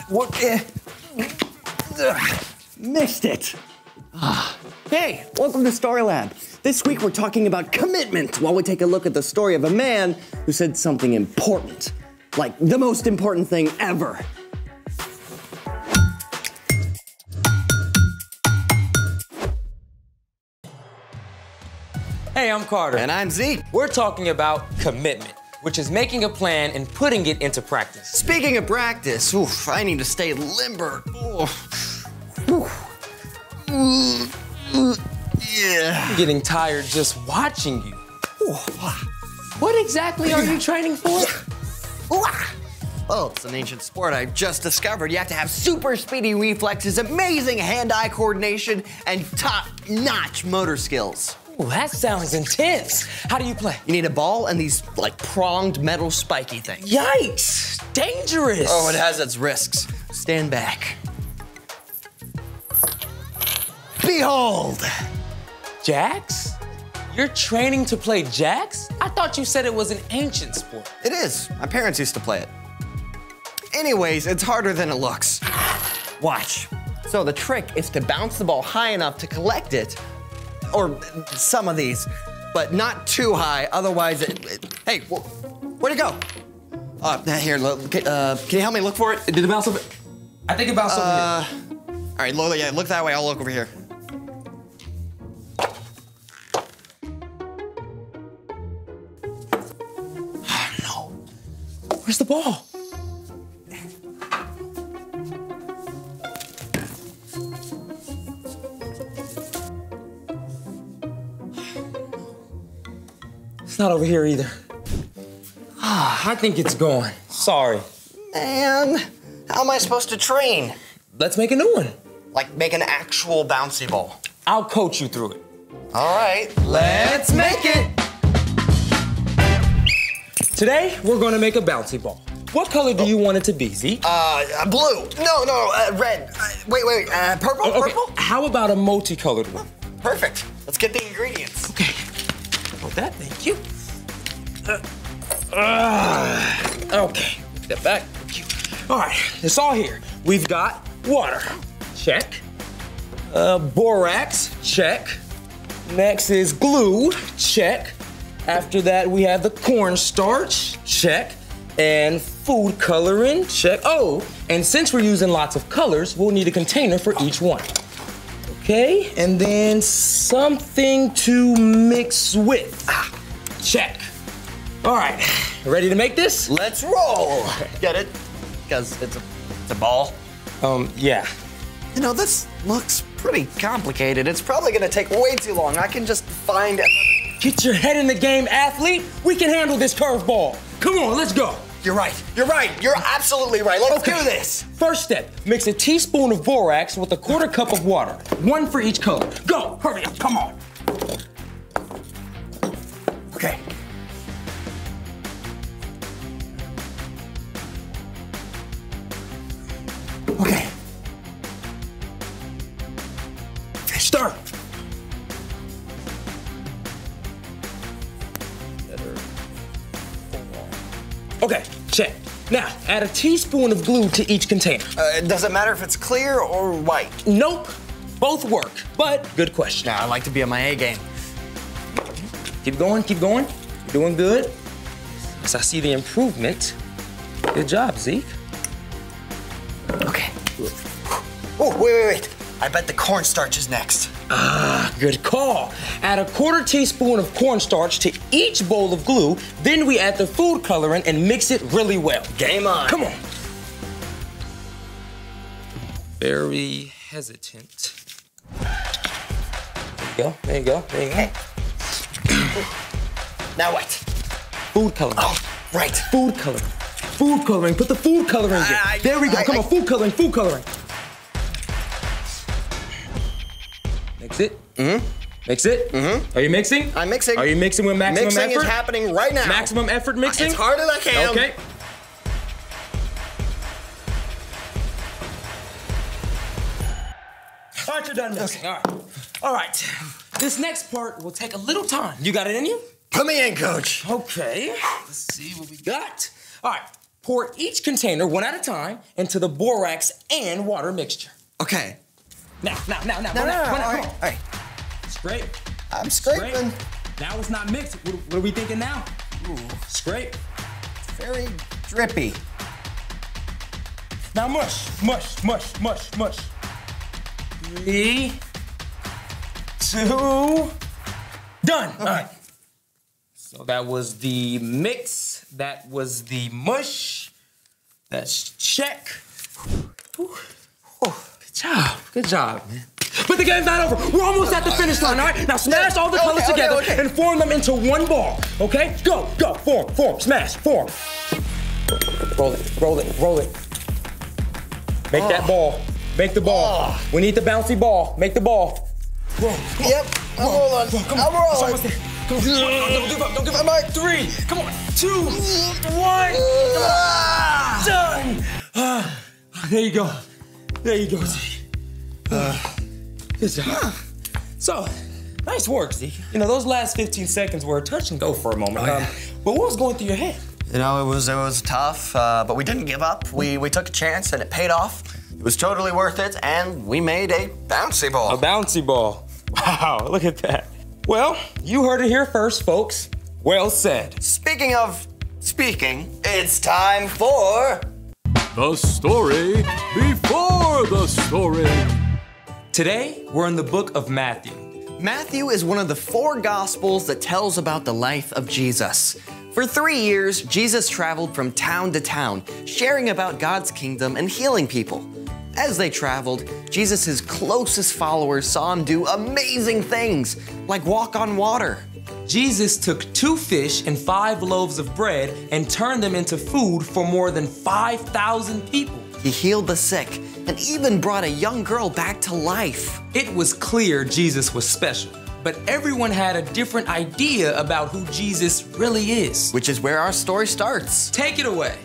What? Missed it. Hey, welcome to Story Lab. This week we're talking about commitment while we take a look at the story of a man who said something important. Like the most important thing ever. Hey, I'm Carter. And I'm Zeke. We're talking about commitment, which is making a plan and putting it into practice. Speaking of practice, oof, I need to stay limber. Yeah. I'm getting tired just watching you. What exactly are you training for? Oh, it's an ancient sport I've just discovered. You have to have super speedy reflexes, amazing hand-eye coordination, and top-notch motor skills. Ooh, that sounds intense. How do you play? You need a ball and these, like, pronged metal spiky things. Yikes! Dangerous! Oh, it has its risks. Stand back. Behold! Jacks? You're training to play jacks? I thought you said it was an ancient sport. It is. My parents used to play it. Anyways, it's harder than it looks. Watch. So the trick is to bounce the ball high enough to collect it, or some of these, but not too high, otherwise hey, where'd it go? Here, look, can you help me look for it? Did it bounce over? I think it bounced over here. All right, Lola, yeah, look that way, I'll look over here. No. Where's the ball? It's not over here either. I think it's gone. Sorry. Man, how am I supposed to train? Let's make a new one. Like make an actual bouncy ball. I'll coach you through it. All right, let's make it. Today, we're gonna make a bouncy ball. What color do you want it to be, Zeke? Blue. No, red. Wait, purple? Okay. Purple? How about a multicolored one? Perfect. Let's get the ingredients. Okay. Hold that, thank you. Okay, step back. Thank you. All right, it's all here. We've got water, check. Borax, check. Next is glue, check. After that, we have the cornstarch, check. And food coloring, check. Oh, and since we're using lots of colors, we'll need a container for each one. Okay, and then something to mix with. Check. All right, ready to make this? Let's roll. Get it? Because it's a ball. Yeah. You know, this looks pretty complicated. It's probably gonna take way too long. I can just find another. Get your head in the game, athlete. We can handle this curveball. Come on, let's go. You're right. You're absolutely right. Let's do this. First step, mix a teaspoon of borax with a 1/4 cup of water. One for each color. Go, hurry up, come on. Okay. Okay. Stir. Okay, check. Now, add a teaspoon of glue to each container. Does it matter if it's clear or white? Nope, both work, but good question. Nah, I like to be on my A game. Keep going. You're doing good. As I see the improvement. Good job, Zeke. Okay. Oh, wait. I bet the cornstarch is next. Good call. Add a 1/4 teaspoon of cornstarch to each bowl of glue, then we add the food coloring and mix it really well. Game on. Come on. Very hesitant. There you go. Okay. Now what? Food coloring. Oh, right. Food coloring. Put the food coloring in. There we go. Come on, food coloring. Mix it. Mix it. Are you mixing? I'm mixing. Are you mixing with maximum effort? Mixing is happening right now. Maximum effort mixing? As hard as I can. Okay. All right, you're done mixing. All right. This next part will take a little time. You got it in you? Put me in, coach. Okay. Let's see what we got. All right. Pour each container one at a time into the borax and water mixture. Okay. Now. No, Come on. all right. Scrape. I'm scraping. Now it's not mixed. What are we thinking now? Ooh, Scrape. very drippy. Now mush. 3, 2, done. Okay. All right. So that was the mix. That was the mush. That's check. Whew. Good job, man. But the game's not over. We're almost at the finish line, all right? Now smash all the colors together and form them into one ball, okay? Go, form, smash, form. Roll it. Make that ball. Make the ball. We need the bouncy ball. Make the ball. Roll. Yep, I'm rolling. Come on. I'm rolling. It's almost there. Come on. Don't give up. I'm like 3. Come on. 2, 1. Done. There you go. Z. Good job. So, nice work, Z. You know, those last 15 seconds were touch and go for a moment. But what was going through your head? You know, it was tough, but we didn't give up. We took a chance and it paid off. It was totally worth it, and we made a bouncy ball. A bouncy ball. Wow, look at that. Well, you heard it here first, folks. Well said. Speaking, it's time for... The story before the story. Today, we're in the book of Matthew. Matthew is one of the 4 Gospels that tells about the life of Jesus. For 3 years, Jesus traveled from town to town, sharing about God's kingdom and healing people. As they traveled, Jesus' closest followers saw him do amazing things, like walk on water. Jesus took 2 fish and 5 loaves of bread and turned them into food for more than 5,000 people. He healed the sick and even brought a young girl back to life. It was clear Jesus was special, but everyone had a different idea about who Jesus really is. Which is where our story starts. Take it away.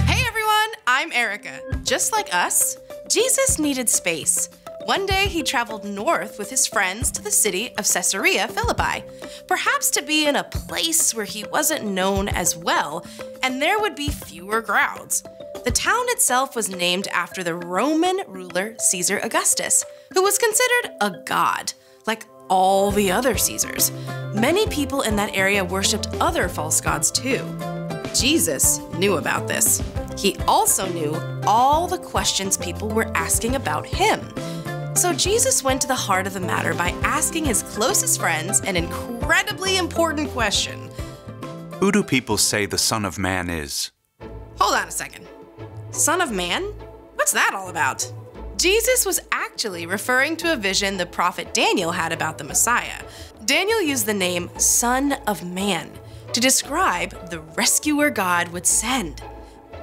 Hey everyone, I'm Erica. Just like us, Jesus needed space. One day he traveled north with his friends to the city of Caesarea Philippi, perhaps to be in a place where he wasn't known as well, and there would be fewer crowds. The town itself was named after the Roman ruler Caesar Augustus, who was considered a god, like all the other Caesars. Many people in that area worshipped other false gods too. Jesus knew about this. He also knew all the questions people were asking about him. So Jesus went to the heart of the matter by asking his closest friends an incredibly important question. Who do people say the Son of Man is? Hold on a second. Son of Man? What's that all about? Jesus was actually referring to a vision the prophet Daniel had about the Messiah. Daniel used the name Son of Man to describe the rescuer God would send.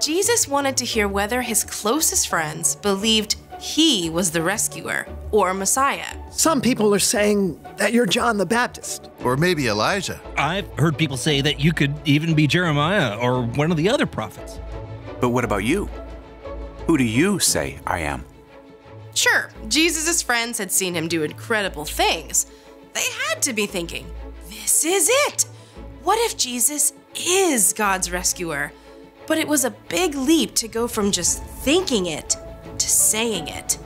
Jesus wanted to hear whether his closest friends believed he was the rescuer or Messiah. Some people are saying that you're John the Baptist. Or maybe Elijah. I've heard people say that you could even be Jeremiah or one of the other prophets. But what about you? Who do you say I am? Sure, Jesus' friends had seen him do incredible things. They had to be thinking, this is it. What if Jesus is God's rescuer? But it was a big leap to go from just thinking it to saying it.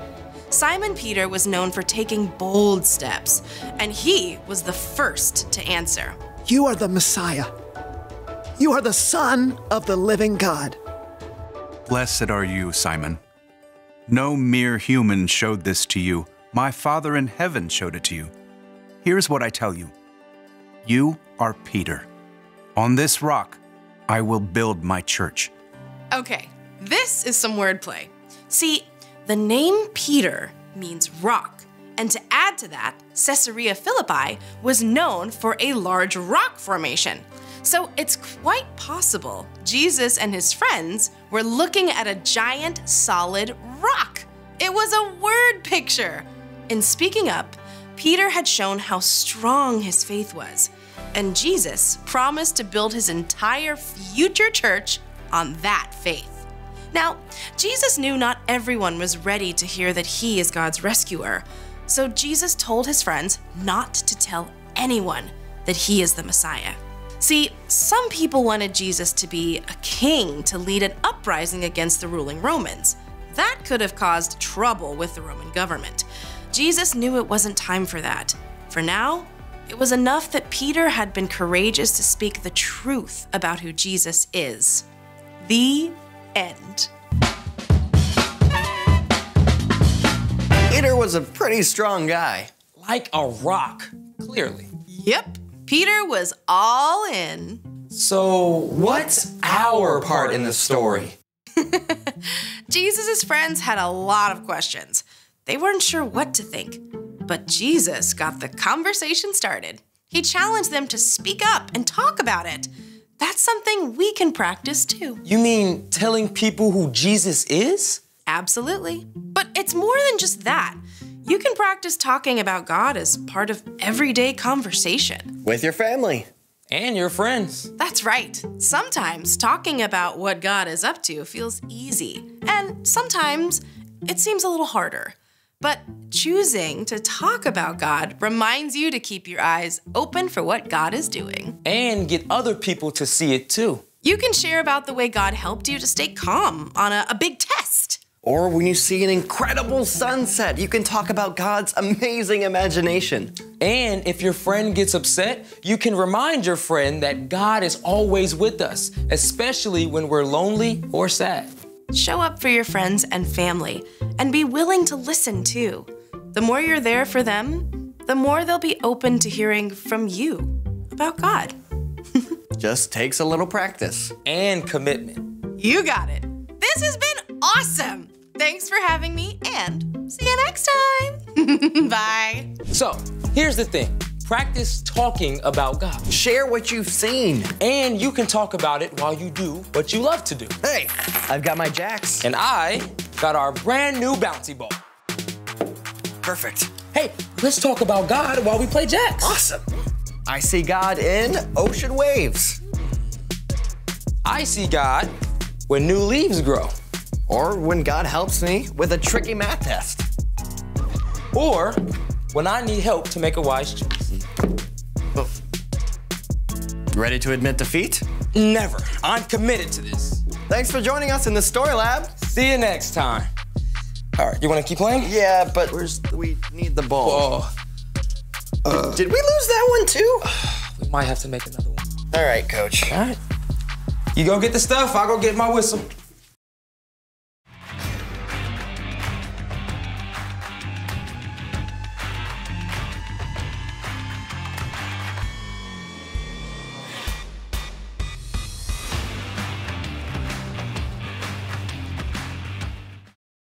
Simon Peter was known for taking bold steps, and he was the first to answer. You are the Messiah. You are the Son of the living God. Blessed are you, Simon. No mere human showed this to you. My Father in heaven showed it to you. Here's what I tell you. You are Peter. On this rock, I will build my church. Okay, this is some wordplay. See, the name Peter means rock, and to add to that, Caesarea Philippi was known for a large rock formation. So it's quite possible Jesus and his friends were looking at a giant solid rock. It was a word picture. In speaking up, Peter had shown how strong his faith was, and Jesus promised to build his entire future church on that faith. Now, Jesus knew not everyone was ready to hear that he is God's rescuer, so Jesus told his friends not to tell anyone that he is the Messiah. See, some people wanted Jesus to be a king to lead an uprising against the ruling Romans. That could have caused trouble with the Roman government. Jesus knew it wasn't time for that. For now, it was enough that Peter had been courageous to speak the truth about who Jesus is. The end. Peter was a pretty strong guy. Like a rock, clearly. Yep, Peter was all in. So what's our part in the story? Jesus' friends had a lot of questions. They weren't sure what to think. But Jesus got the conversation started. He challenged them to speak up and talk about it. That's something we can practice too. You mean telling people who Jesus is? Absolutely. But it's more than just that. You can practice talking about God as part of everyday conversation. With your family. And your friends. That's right. Sometimes talking about what God is up to feels easy, and sometimes it seems a little harder. But choosing to talk about God reminds you to keep your eyes open for what God is doing. And get other people to see it too. You can share about the way God helped you to stay calm on a big test. Or when you see an incredible sunset, you can talk about God's amazing imagination. And if your friend gets upset, you can remind your friend that God is always with us, especially when we're lonely or sad. Show up for your friends and family, and be willing to listen too. The more you're there for them, the more they'll be open to hearing from you about God. Just takes a little practice. And commitment. You got it. This has been awesome. Thanks for having me, and see you next time. Bye. So, here's the thing. Practice talking about God. Share what you've seen. And you can talk about it while you do what you love to do. Hey, I've got my jacks. And I got our brand new bouncy ball. Perfect. Hey, let's talk about God while we play jacks. Awesome. I see God in ocean waves. I see God when new leaves grow. Or when God helps me with a tricky math test. Or when I need help to make a wise choice. Ready to admit defeat? Never. I'm committed to this. Thanks for joining us in the Story Lab. See you next time. All right, you want to keep playing? Yeah, but we need the ball. Oh. Did we lose that one too? We might have to make another one. All right, coach. All right. You go get the stuff, I'll go get my whistle.